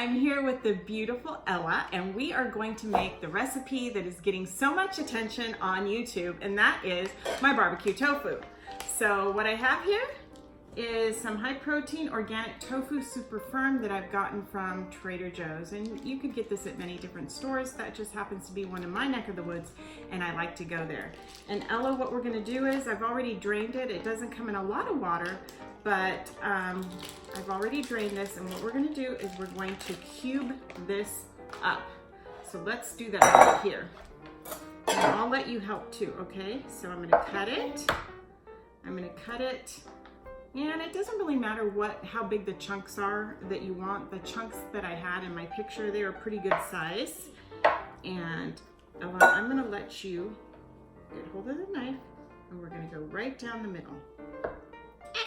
I'm here with the beautiful Ella, and we are going to make the recipe that is getting so much attention on YouTube, and that is my barbecue tofu. So what I have here is some high protein organic tofu super firm that I've gotten from Trader Joe's, and you could get this at many different stores. That just happens to be one in my neck of the woods, and I like to go there. And Ella, what we're going to do is, I've already drained it. It doesn't come in a lot of water, but I've already drained this, and what we're going to do is we're going to cube this up. So let's do that right here. And I'll let you help too, okay? So I'm going to cut it. I'm going to cut it. And it doesn't really matter how big the chunks are that you want. The chunks that I had in my picture, they were pretty good size. And Ella, I'm gonna let you get hold of the knife, and we're gonna go right down the middle.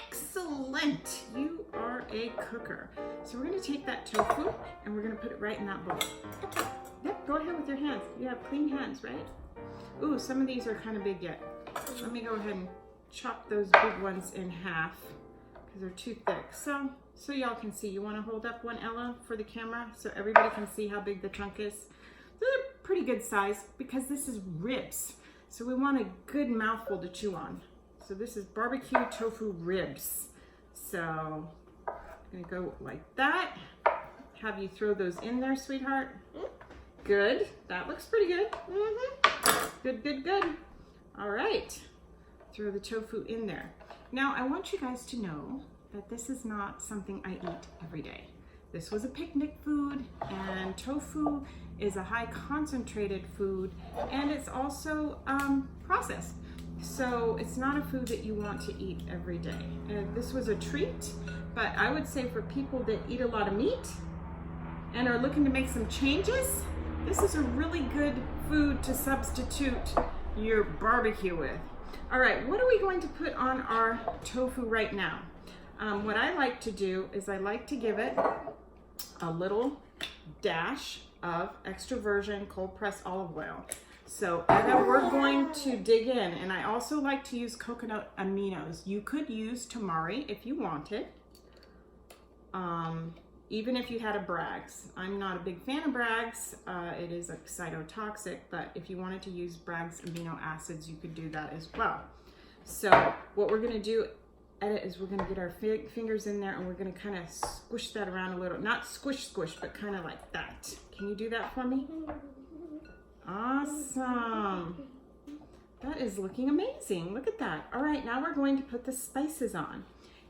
Excellent, you are a cooker. So we're gonna take that tofu and we're gonna put it right in that bowl. Yep, go ahead with your hands. You have clean hands, right? Ooh, some of these are kind of big yet. Let me go ahead and chop those big ones in half because they're too thick. So y'all can see. You want to hold up one, Ella, for the camera so everybody can see how big the chunk is. They're pretty good size because this is ribs. So we want a good mouthful to chew on. So this is barbecue tofu ribs. So I'm going to go like that. Have you throw those in there, sweetheart. Good. That looks pretty good. Good, good, good. All right. Throw the tofu in there. Now I want you guys to know that this is not something I eat every day. This was a picnic food, and tofu is a high concentrated food, and it's also processed. So it's not a food that you want to eat every day. This was a treat, but I would say for people that eat a lot of meat and are looking to make some changes, this is a really good food to substitute your barbecue with. All right, what are we going to put on our tofu right now? What I like to do is I like to give it a little dash of extra virgin cold pressed olive oil. So we're going to dig in, and I also like to use coconut aminos. You could use tamari if you wanted, even if you had a Bragg's. I'm not a big fan of Bragg's. It is a cytotoxic, but if you wanted to use Bragg's amino acids, you could do that as well. So what we're gonna do, Ella, is we're gonna get our fingers in there, and we're gonna kind of squish that around a little. Not squish, squish, but kind of like that. Can you do that for me? Awesome. That is looking amazing. Look at that. All right, now we're going to put the spices on.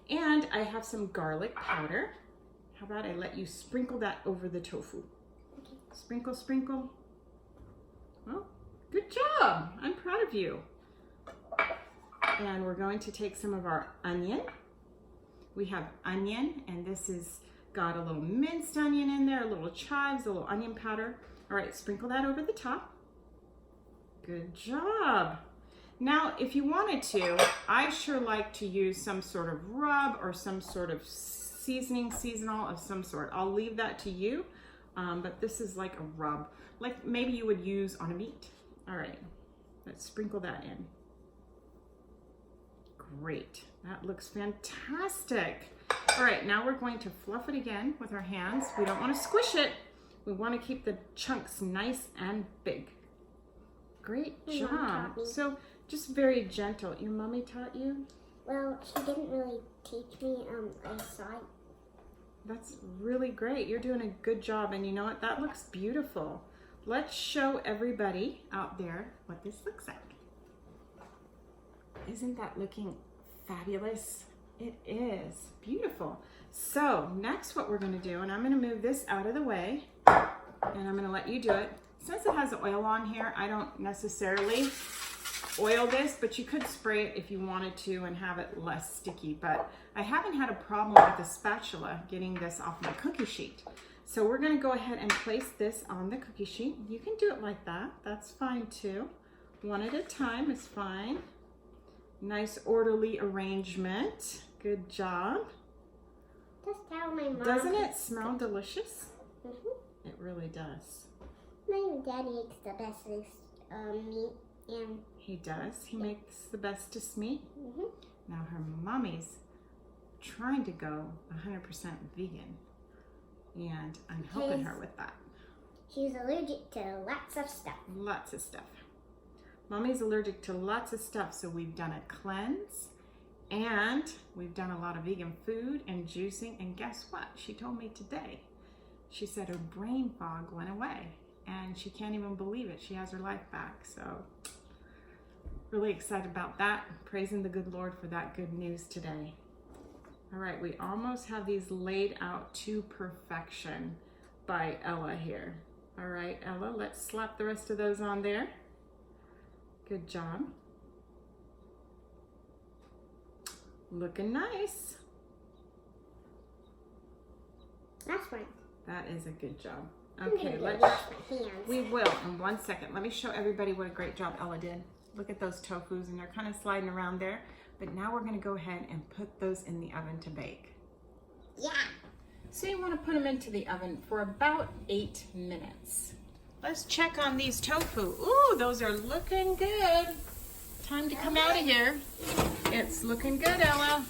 And I have some garlic powder. How about I let you sprinkle that over the tofu? Okay. Sprinkle, sprinkle. Well, good job. I'm proud of you. And we're going to take some of our onion. We have onion, and this has got a little minced onion in there, a little chives, a little onion powder. All right, sprinkle that over the top. Good job. Now, if you wanted to, I sure like to use some sort of rub or some sort of seasonal of some sort. I'll leave that to you, but this is like a rub, like maybe you would use on a meat. All right, let's sprinkle that in. Great, that looks fantastic. All right, now we're going to fluff it again with our hands. We don't want to squish it. We want to keep the chunks nice and big. Great job. So just very gentle. Your mommy taught you? Well, she didn't really teach me. I saw it. That's really great. You're doing a good job, and you know what? That looks beautiful. Let's show everybody out there what this looks like. Isn't that looking fabulous? It is beautiful. So next what we're going to do, and I'm going to move this out of the way, and I'm going to let you do it. Since it has oil on here, I don't necessarily oil this, but you could spray it if you wanted to and have it less sticky. But I haven't had a problem with the spatula getting this off my cookie sheet. So we're going to go ahead and place this on the cookie sheet. You can do it like that. That's fine too. One at a time is fine. Nice orderly arrangement. Good job. Just how my mom. Doesn't it smell delicious? It really does. My dad makes the best meat, and he does. He makes the bestest meat. Now her mommy's trying to go 100% vegan, and I'm helping her with that. She's allergic to lots of stuff. Lots of stuff. Mommy's allergic to lots of stuff, so we've done a cleanse and we've done a lot of vegan food and juicing, and guess what? She told me today. She said her brain fog went away and she can't even believe it. She has her life back, so really excited about that. Praising the good Lord for that good news today. All right, we almost have these laid out to perfection by Ella here. All right, Ella, let's slap the rest of those on there. Good job. Looking nice. That's fine. That is a good job. I'm Okay, gonna let's. wash my hands. We will in 1 second. Let me show everybody what a great job Ella did. Look at those tofus, and they're kind of sliding around there. But now we're gonna go ahead and put those in the oven to bake. Yeah. So you wanna put them into the oven for about 8 minutes. Let's check on these tofu. Ooh, those are looking good. Time to come out of here. It's looking good, Ella.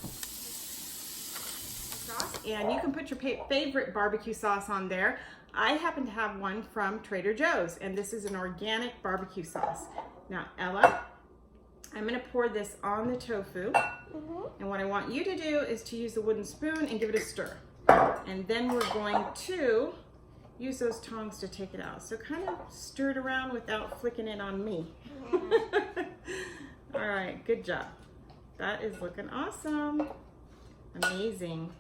And you can put your favorite barbecue sauce on there. I happen to have one from Trader Joe's, and this is an organic barbecue sauce. Now, Ella, I'm gonna pour this on the tofu. And what I want you to do is to use the wooden spoon and give it a stir. And then we're going to use those tongs to take it out. So kind of stir it around without flicking it on me. All right, good job. That is looking awesome. Amazing.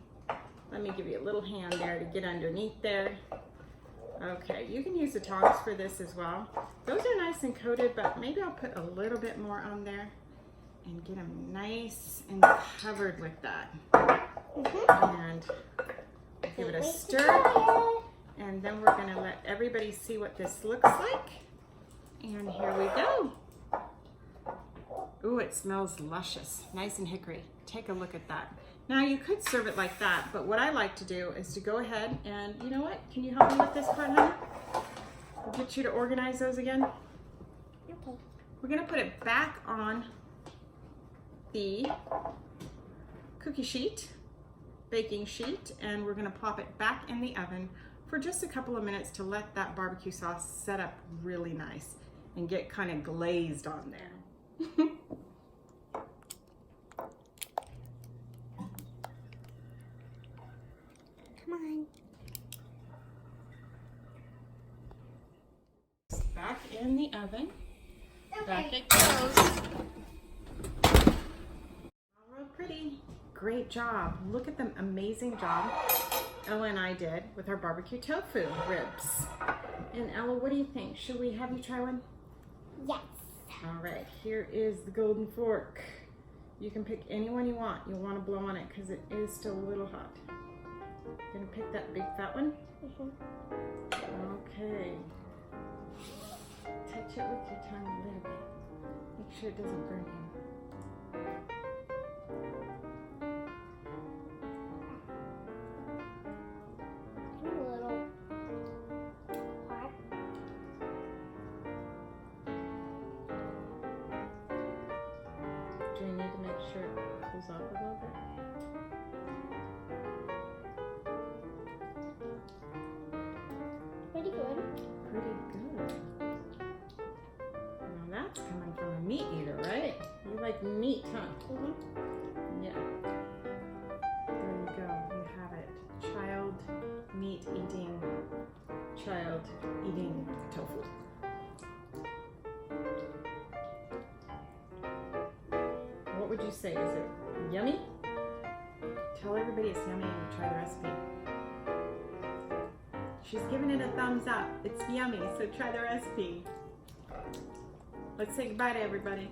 Let me give you a little hand there to get underneath there. Okay, you can use the tongs for this as well. Those are nice and coated, but maybe I'll put a little bit more on there and get them nice and covered with that. And give it a stir. And then we're gonna let everybody see what this looks like. And here we go. Ooh, it smells luscious, nice and hickory. Take a look at that. Now you could serve it like that, but what I like to do is to go ahead and, you know what? Can you help me with this part, honey? I'll get you to organize those again. Okay. We're gonna put it back on the cookie sheet, baking sheet, and we're gonna plop it back in the oven for just a couple of minutes to let that barbecue sauce set up really nice and get kind of glazed on there. Come on. Back in the oven. Back it goes. All real pretty. Great job. Look at the amazing job Ella and I did with our barbecue tofu ribs. And Ella, what do you think? Should we have you try one? Yes. All right, here is the golden fork. You can pick any one you want. You'll want to blow on it because it is still a little hot. Gonna pick that big fat one? Okay. Touch it with your tongue a little bit. Make sure it doesn't burn you. A little hot. Do you need to make sure it cools off a little bit? Pretty good. Pretty good. Now that's coming from a meat eater, right? You like meat, huh? Yeah. There you go. You have it. Child eating tofu. What would you say? Is it yummy? Tell everybody it's yummy and try the recipe. She's giving it a thumbs up. It's yummy, so try the recipe. Let's say goodbye to everybody.